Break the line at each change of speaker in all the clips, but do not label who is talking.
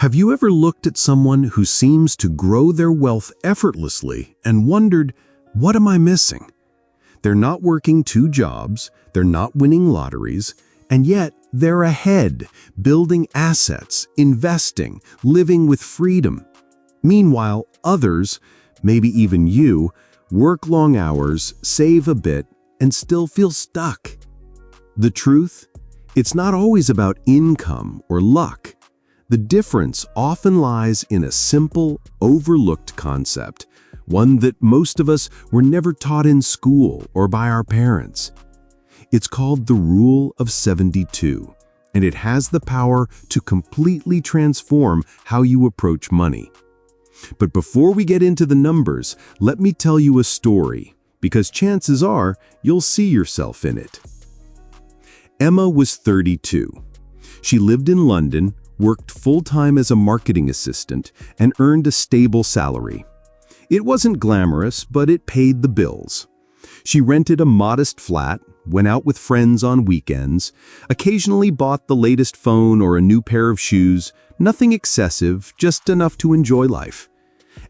Have you ever looked at someone who seems to grow their wealth effortlessly and wondered, what am I missing? They're not working two jobs, they're not winning lotteries, and yet they're ahead, building assets, investing, living with freedom. Meanwhile, others, maybe even you, work long hours, save a bit, and still feel stuck. The truth? It's not always about income or luck. The difference often lies in a simple, overlooked concept, one that most of us were never taught in school or by our parents. It's called the Rule of 72, and it has the power to completely transform how you approach money. But before we get into the numbers, let me tell you a story, because chances are you'll see yourself in it. Emma was 32. She lived in London, worked full-time as a marketing assistant, and earned a stable salary. It wasn't glamorous, but it paid the bills. She rented a modest flat, went out with friends on weekends, occasionally bought the latest phone or a new pair of shoes, nothing excessive, just enough to enjoy life.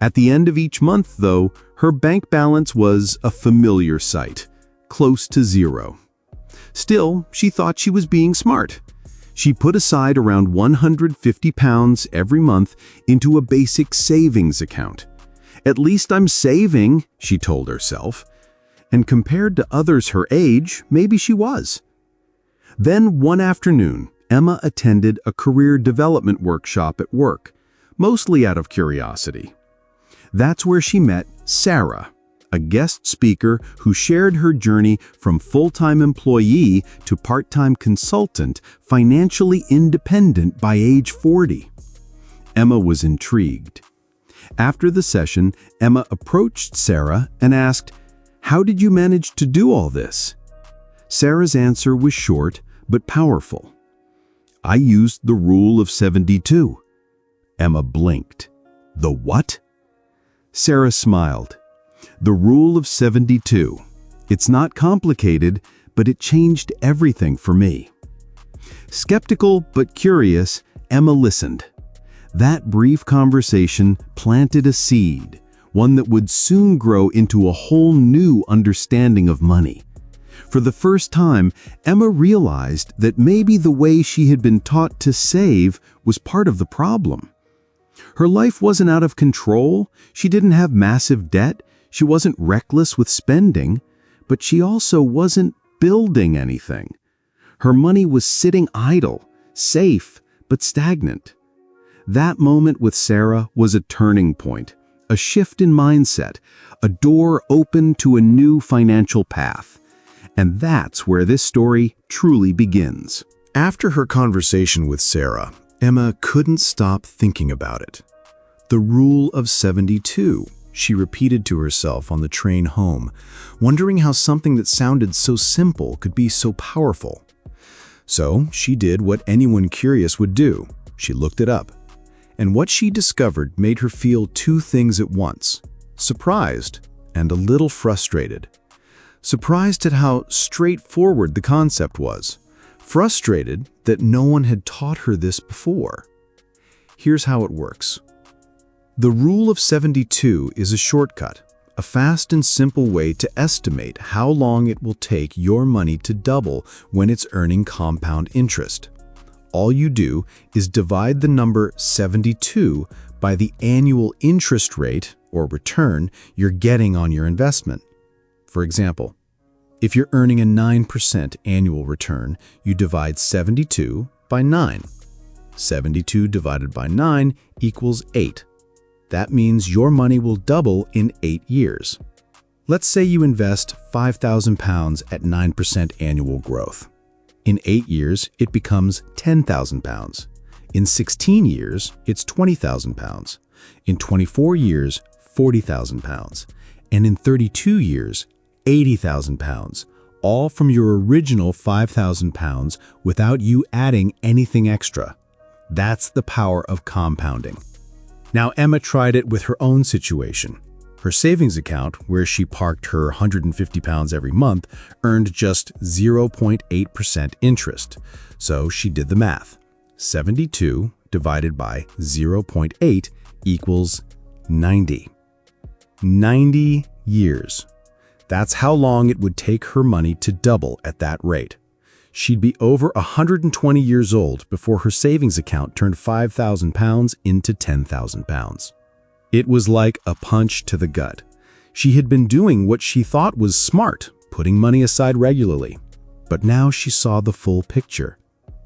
At the end of each month, though, her bank balance was a familiar sight, close to zero. Still, she thought she was being smart. She put aside around £150 every month into a basic savings account. At least I'm saving, she told herself. And compared to others her age, maybe she was. Then one afternoon, Emma attended a career development workshop at work, mostly out of curiosity. That's where she met Sarah, a guest speaker who shared her journey from full-time employee to part-time consultant, financially independent by age 40. Emma was intrigued. After the session, Emma approached Sarah and asked, "How did you manage to do all this?" Sarah's answer was short but powerful. "I used the Rule of 72. Emma blinked. "The what?" Sarah smiled. "The Rule of 72. It's not complicated, but it changed everything for me." Skeptical but curious, Emma listened. That brief conversation planted a seed, one that would soon grow into a whole new understanding of money. For the first time, Emma realized that maybe the way she had been taught to save was part of the problem. Her life wasn't out of control, she didn't have massive debt, she wasn't reckless with spending, but she also wasn't building anything. Her money was sitting idle, safe, but stagnant. That moment with Sarah was a turning point, a shift in mindset, a door open to a new financial path. And that's where this story truly begins. After her conversation with Sarah, Emma couldn't stop thinking about it. The Rule of 72, she repeated to herself on the train home, wondering how something that sounded so simple could be so powerful. So she did what anyone curious would do. She looked it up. And what she discovered made her feel two things at once: surprised and a little frustrated. Surprised at how straightforward the concept was. Frustrated that no one had taught her this before. Here's how it works. The Rule of 72 is a shortcut, a fast and simple way to estimate how long it will take your money to double when it's earning compound interest. All you do is divide the number 72 by the annual interest rate or return you're getting on your investment. For example, if you're earning a 9% annual return, you divide 72 by 9. 72 divided by 9 equals 8. That means your money will double in 8 years. Let's say you invest £5,000 at 9% annual growth. In 8 years, it becomes £10,000. In 16 years, it's £20,000. In 24 years, £40,000. And in 32 years, £80,000, all from your original £5,000 without you adding anything extra. That's the power of compounding. Now, Emma tried it with her own situation. Her savings account, where she parked her £150 every month, earned just 0.8% interest. So she did the math. 72 divided by 0.8 equals 90. 90 years. That's how long it would take her money to double at that rate. She'd be over 120 years old before her savings account turned £5,000 into £10,000. It was like a punch to the gut. She had been doing what she thought was smart, putting money aside regularly. But now she saw the full picture.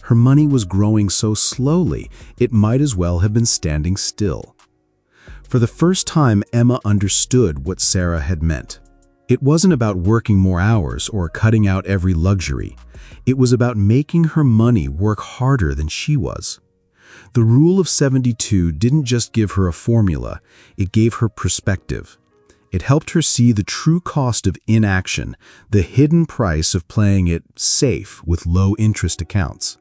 Her money was growing so slowly, it might as well have been standing still. For the first time, Emma understood what Sarah had meant. It wasn't about working more hours or cutting out every luxury. It was about making her money work harder than she was. The Rule of 72 didn't just give her a formula, it gave her perspective. It helped her see the true cost of inaction, the hidden price of playing it safe with low-interest accounts.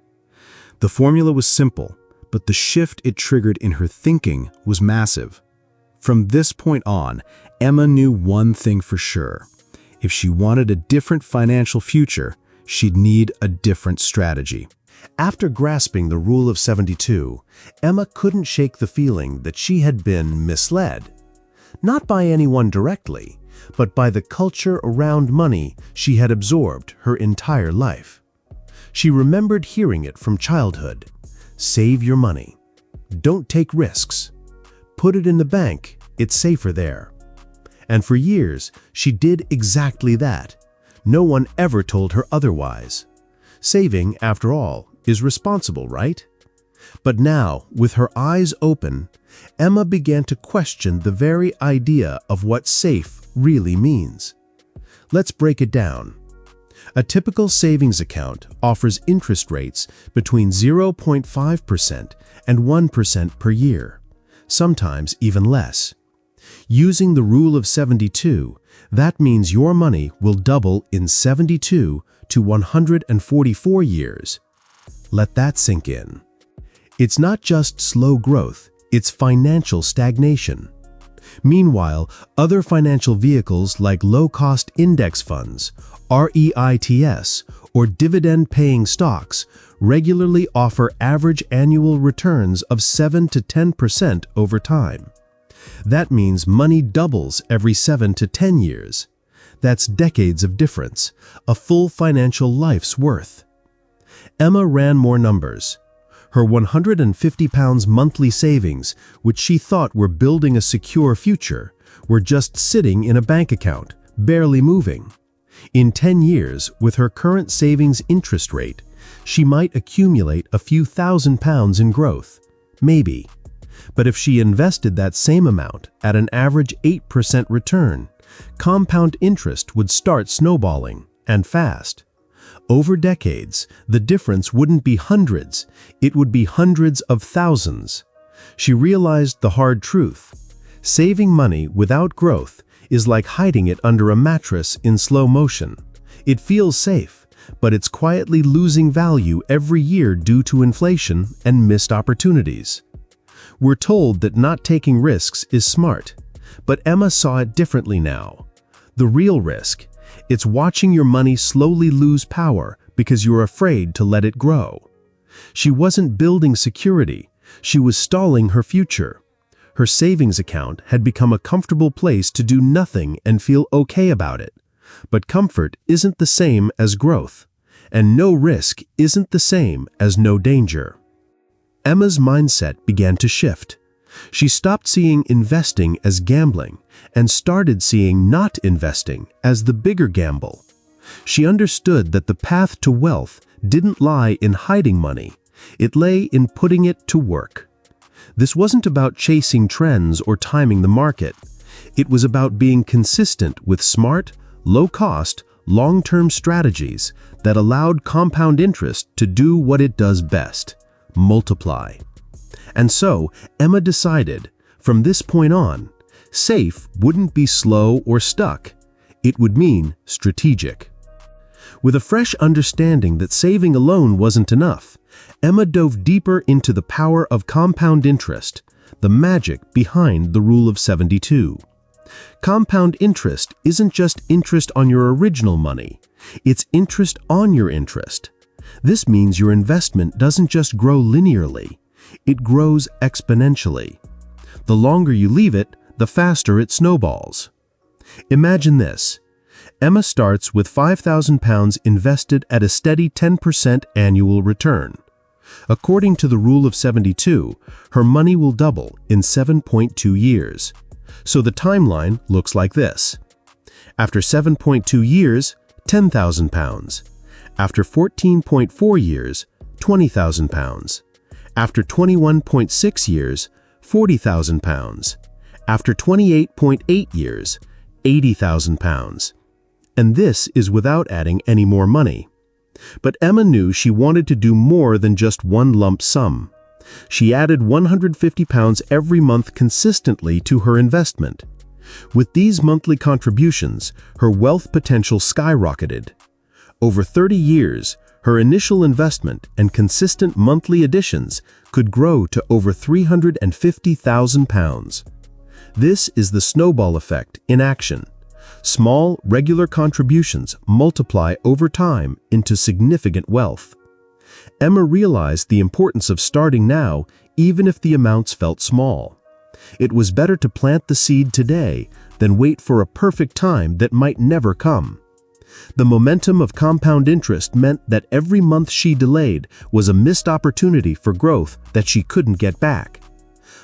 The formula was simple, but the shift it triggered in her thinking was massive. From this point on, Emma knew one thing for sure. If she wanted a different financial future, she'd need a different strategy. After grasping the Rule of 72, Emma couldn't shake the feeling that she had been misled. Not by anyone directly, but by the culture around money she had absorbed her entire life. She remembered hearing it from childhood. Save your money. Don't take risks. Put it in the bank, it's safer there. And for years, she did exactly that. No one ever told her otherwise. Saving, after all, is responsible, right? But now, with her eyes open, Emma began to question the very idea of what safe really means. Let's break it down. A typical savings account offers interest rates between 0.5% and 1% per year, sometimes even less. Using the Rule of 72, that means your money will double in 72 to 144 years. Let that sink in. It's not just slow growth, it's financial stagnation. Meanwhile, other financial vehicles like low-cost index funds, REITs, or dividend-paying stocks regularly offer average annual returns of 7 to 10% over time. That means money doubles every 7 to 10 years. That's decades of difference, a full financial life's worth. Emma ran more numbers. Her £150 monthly savings, which she thought were building a secure future, were just sitting in a bank account, barely moving. In 10 years, with her current savings interest rate, she might accumulate a few £1,000s in growth. Maybe. But if she invested that same amount at an average 8% return, compound interest would start snowballing, and fast. Over decades, the difference wouldn't be hundreds, it would be hundreds of thousands. She realized the hard truth. Saving money without growth is like hiding it under a mattress in slow motion. It feels safe, but it's quietly losing value every year due to inflation and missed opportunities. We're told that not taking risks is smart, but Emma saw it differently now. The real risk, it's watching your money slowly lose power because you're afraid to let it grow. She wasn't building security, she was stalling her future. Her savings account had become a comfortable place to do nothing and feel okay about it. But comfort isn't the same as growth, and no risk isn't the same as no danger. Emma's mindset began to shift. She stopped seeing investing as gambling and started seeing not investing as the bigger gamble. She understood that the path to wealth didn't lie in hiding money, it lay in putting it to work. This wasn't about chasing trends or timing the market. It was about being consistent with smart, low-cost, long-term strategies that allowed compound interest to do what it does best: multiply. And so, Emma decided, from this point on, safe wouldn't be slow or stuck. It would mean strategic. With a fresh understanding that saving alone wasn't enough, Emma dove deeper into the power of compound interest, the magic behind the Rule of 72. Compound interest isn't just interest on your original money, it's interest on your interest. This means your investment doesn't just grow linearly,
It grows exponentially. The longer you leave it, the faster it snowballs. Imagine this. Emma starts with £5,000 invested at a steady 10% annual return. According to the Rule of 72, her money will double in 7.2 years. So the timeline looks like this. After 7.2 years, £10,000. After 14.4 years, £20,000. After 21.6 years, £40,000. After 28.8 years, £80,000. And this is without adding any more money. But Emma knew she wanted to do more than just one lump sum. She added £150 every month consistently to her investment. With these monthly contributions, her wealth potential skyrocketed. Over 30 years, her initial investment and consistent monthly additions could grow to over £350,000. This is the snowball effect in action. Small, regular contributions multiply over time into significant wealth. Emma realized the importance of starting now, even if the amounts felt small. It was better to plant the seed today than wait for a perfect time that might never come. The momentum of compound interest meant that every month she delayed was a missed opportunity for growth that she couldn't get back.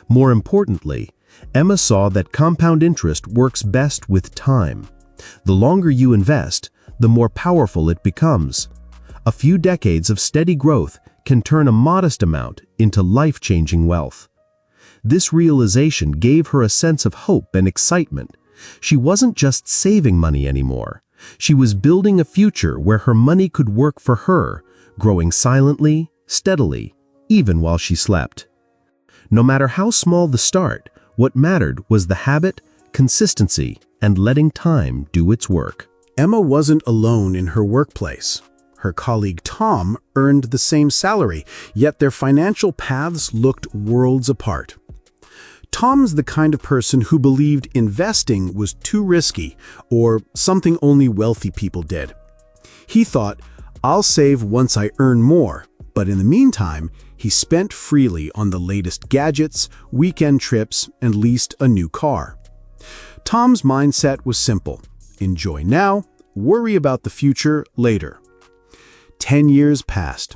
More importantly, Emma saw that compound interest works best with time. The longer you invest, the more powerful it becomes. A few decades of steady growth can turn a modest amount into life-changing wealth. This realization gave her a sense of hope and excitement. She wasn't just saving money anymore. She was building a future where her money could work for her, growing silently, steadily, even while she slept. No matter how small the start, what mattered was the habit, consistency, and letting time do its work.
Emma wasn't alone in her workplace. Her colleague Tom earned the same salary, yet their financial paths looked worlds apart. Tom's the kind of person who believed investing was too risky or something only wealthy people did. He thought, I'll save once I earn more, but in the meantime, he spent freely on the latest gadgets, weekend trips, and leased a new car. Tom's mindset was simple: enjoy now, worry about the future later. 10 years passed.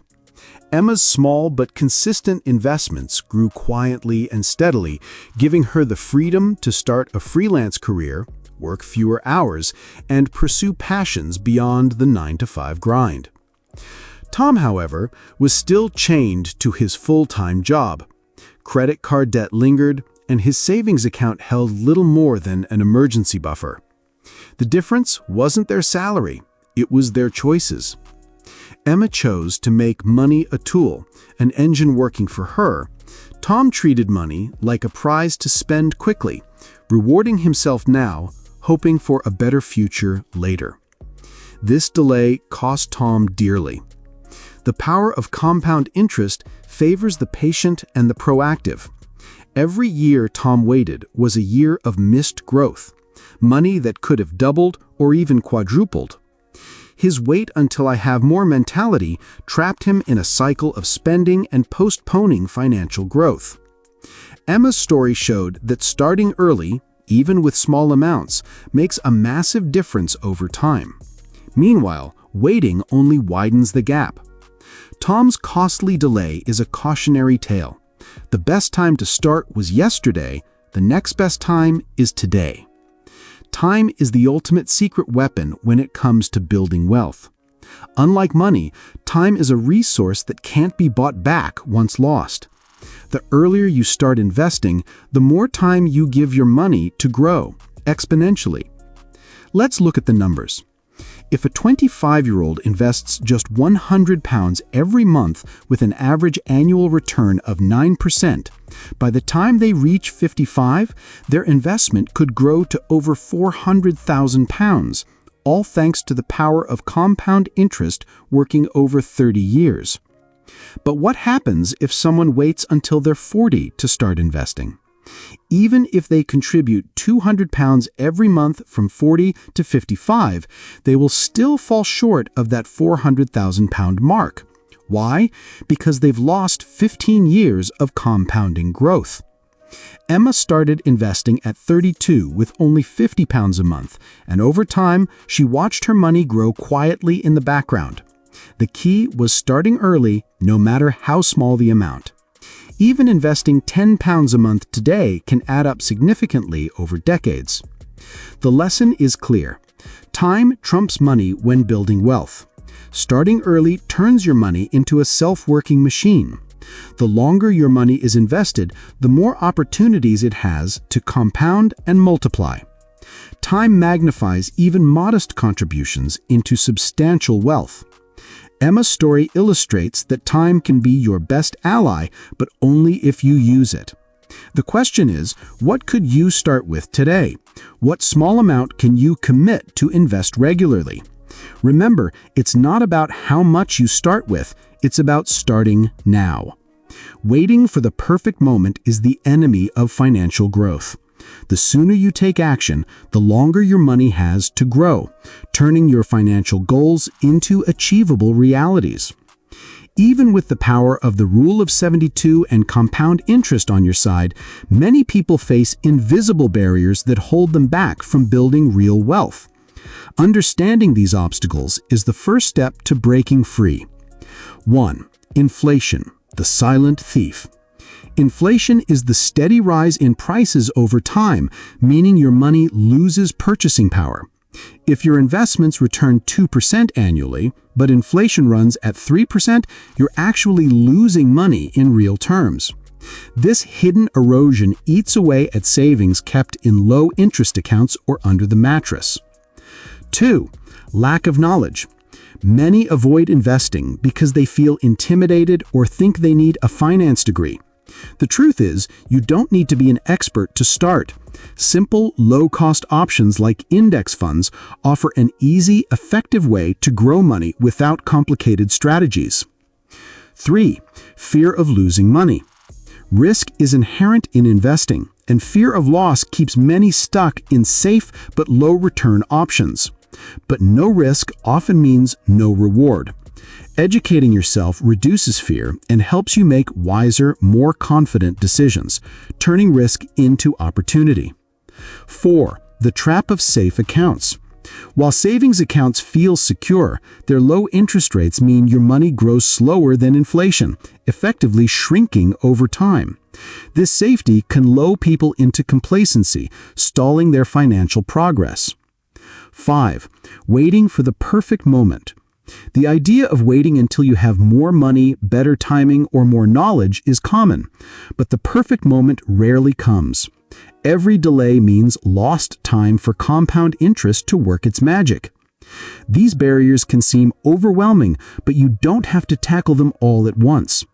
Emma's small but consistent investments grew quietly and steadily, giving her the freedom to start a freelance career, work fewer hours, and pursue passions beyond the 9-to-5 grind. Tom, however, was still chained to his full-time job. Credit card debt lingered, and his savings account held little more than an emergency buffer. The difference wasn't their salary, it was their choices. Emma chose to make money a tool, an engine working for her. Tom treated money like a prize to spend quickly, rewarding himself now, hoping for a better future later. This delay cost Tom dearly. The power of compound interest favors the patient and the proactive. Every year Tom waited was a year of missed growth, money that could have doubled or even quadrupled. His wait until I have more mentality trapped him in a cycle of spending and postponing financial growth. Emma's story showed that starting early, even with small amounts, makes a massive difference over time. Meanwhile, waiting only widens the gap. Tom's costly delay is a cautionary tale. The best time to start was yesterday, the next best time is today. Time is the ultimate secret weapon when it comes to building wealth. Unlike money, time is a resource that can't be bought back once lost. The earlier you start investing, the more time you give your money to grow exponentially. Let's look at the numbers. If a 25-year-old invests just £100 every month with an average annual return of 9%, by the time they reach 55, their investment could grow to over £400,000, all thanks to the power of compound interest working over 30 years. But what happens if someone waits until they're 40 to start investing? Even if they contribute £200 every month from 40 to 55, they will still fall short of that £400,000 mark.
Why? Because they've lost 15 years of compounding growth. Emma started investing at 32 with only £50 a month, and over time, she watched her money grow quietly in the background. The key was starting early, no matter how small the amount. Even investing £10 a month today can add up significantly over decades. The lesson is clear. Time trumps money when building wealth. Starting early turns your money into a self-working machine. The longer your money is invested, the more opportunities it has to compound and multiply. Time magnifies even modest contributions into substantial wealth. Emma's story illustrates that time can be your best ally, but only if you use it. The question is, what could you start with today? What small amount can you commit to invest regularly? Remember, it's not about how much you start with, it's about starting now. Waiting for the perfect moment is the enemy of financial growth. The sooner you take action, the longer your money has to grow, turning your financial goals into achievable realities. Even with the power of the Rule of 72 and compound interest on your side, many people face invisible barriers that hold them back from building real wealth. Understanding these obstacles is the first step to breaking free. 1. Inflation, the silent thief. Inflation is the steady rise in prices over time, meaning your money loses purchasing power. If your investments return 2% annually, but inflation runs at 3%, you're actually losing money in real terms. This hidden erosion eats away at savings kept in low-interest accounts or under the mattress. 2. Lack of knowledge. Many avoid investing because they feel intimidated or think they need a finance degree. The truth is, you don't need to be an expert to start. Simple, low-cost options like index funds offer an easy, effective way to grow money without complicated strategies. 3. Fear of losing money. Risk is inherent in investing, and fear of loss keeps many stuck in safe but low-return options. But no risk often means no reward. Educating yourself reduces fear and helps you make wiser, more confident decisions, turning risk into opportunity. 4. The trap of safe accounts. While savings accounts feel secure, their low interest rates mean your money grows slower than inflation, effectively shrinking over time. This safety can lull people into complacency, stalling their financial progress. 5. Waiting for the perfect moment. The idea of waiting until you have more money, better timing, or more knowledge is common, but the perfect moment rarely comes. Every delay means lost time for compound interest to work its magic. These barriers can seem overwhelming, but you don't have to tackle them all at once.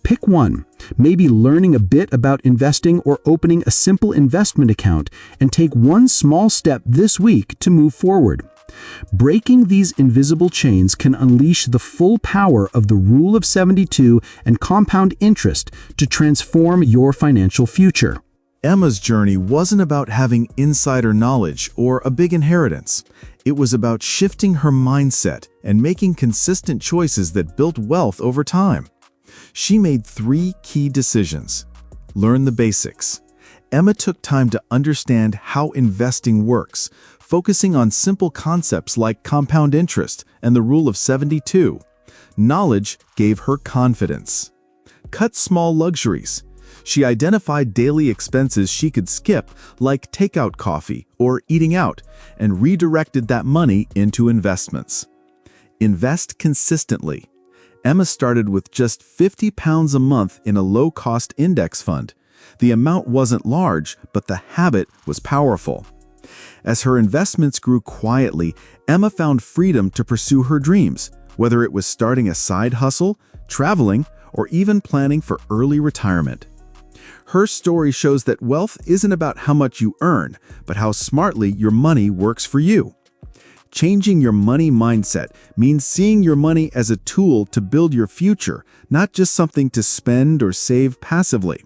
Pick one, maybe learning a bit about investing or opening a simple investment account, and take one small step this week to move forward. Breaking these invisible chains can unleash the full power of the Rule of 72 and compound interest to transform your financial future.
Emma's journey wasn't about having insider knowledge or a big inheritance. It was about shifting her mindset and making consistent choices that built wealth over time. She made 3 key decisions. Learn the basics. Emma took time to understand how investing works, focusing on simple concepts like compound interest and the Rule of 72. Knowledge gave her confidence. Cut small luxuries. She identified daily expenses she could skip, like takeout coffee or eating out, and redirected that money into investments. Invest consistently. Emma started with just £50 a month in a low-cost index fund. The amount wasn't large, but the habit was powerful. As her investments grew quietly, Emma found freedom to pursue her dreams, whether it was starting a side hustle, traveling, or even planning for early retirement. Her story shows that wealth isn't about how much you earn, but how smartly your money works for you. Changing your money mindset means seeing your money as a tool to build your future, not just something to spend or save passively.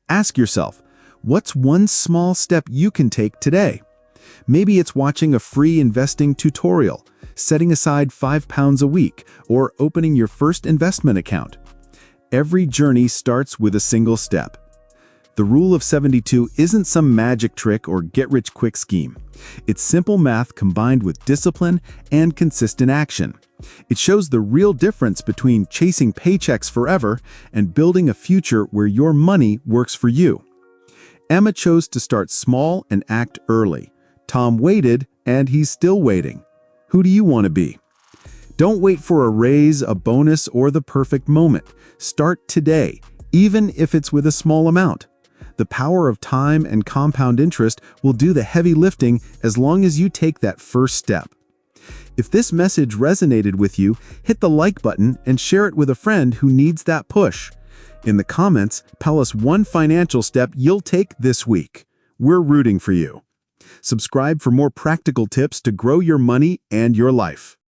Ask yourself, what's one small step you can take today? Maybe it's watching a free investing tutorial, setting aside £5 a week, or opening your first investment account. Every journey starts with a single step. The Rule of 72 isn't some magic trick or get-rich-quick scheme. It's simple math combined with discipline and consistent action. It shows the real difference between chasing paychecks forever and building a future where your money works for you. Emma chose to start small and act early. Tom waited, and he's still waiting. Who do you want to be? Don't wait for a raise, a bonus, or the perfect moment. Start today, even if it's with a small amount. The power of time and compound interest will do the heavy lifting as long as you take that first step. If this message resonated with you, hit the like button and share it with a friend who needs that push. In the comments, tell us one financial step you'll take this week. We're rooting for you. Subscribe for more practical tips to grow your money and your life.